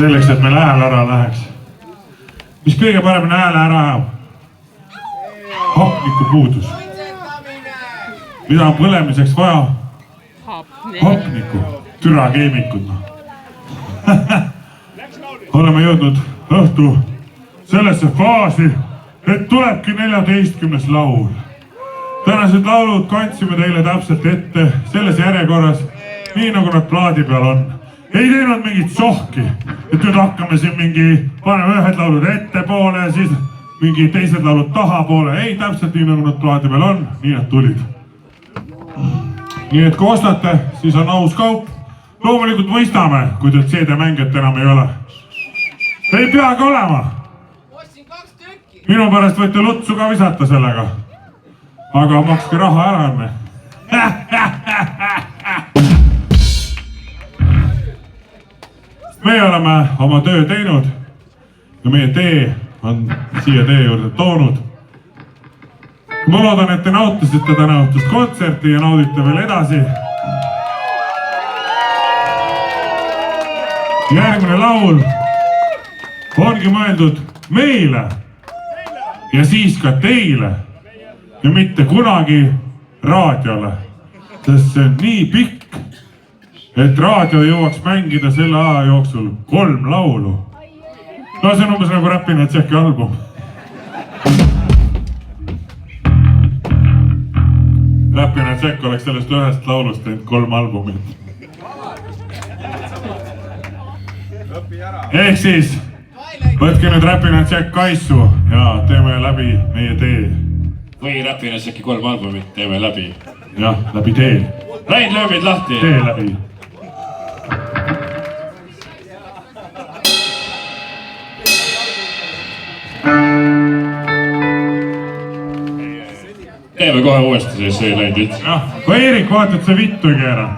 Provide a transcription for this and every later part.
selleks, et meil hääl ära läheks. Mis kõige paremini hääle ära ajab? Hapniku puudus. Mida on põlemiseks vaja? Hapniku. Türa keemikud. Oleme jõudnud õhtu sellesse faasi, et tulebki 14. laul. Tänased laulud kandsime teile täpselt ette selles järjekorras, nii nagu nad plaadi peal on. Ei teinud mingit sohki, et nüüd hakkame siin paneme ühed laulud ettepoole ja siis mingi teised laulud tahapoole. Ei, täpselt nii nagu nad plaadi peal on, nii nad tulid. Nii et kui ostate, siis on aus kaup. Loomulikult mõistame, kui teil CD-mängijat enam ei ole. Ei peagi olema. Minu pärast võite lutsu ka visata sellega. Aga makske raha ära enne. Meie oleme oma töö teinud ja meie tee on siia tee juurde toonud. Ma loodan, et te nautisite täna õhtust kontserti ja naudite veel edasi. Järgmine laul ongi mõeldud meile ja siis ka teile ja mitte kunagi raadiole, sest see on nii pikk, et raadio jõuaks mängida selle aja jooksul 3 laulu. No see on umbes nagu Räpina Tšeki album. Räpina Tšekk oleks sellest ühest laulust teinud 3 albumit. Ehk siis võtke nüüd Räpina Tšekk kaisu ja teeme läbi meie tee. Või Räpina Tšekki 3 albumit teeme läbi. Jah, läbi tee. Läin löömid lahti. Tee läbi. Teeme kohe uuesti, siis ei läinud üldse. Jah, kui Eerik vaatad, see vittu ei keera.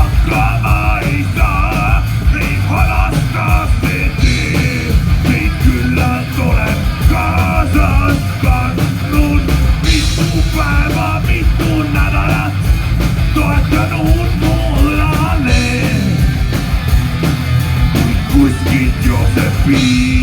hakkama ei saa, ei halasta see tee, meid küllalt olen kaasas kandnud, mitu päeva, mitu nädalat toetanud mullale, kuskilt jookseb piir.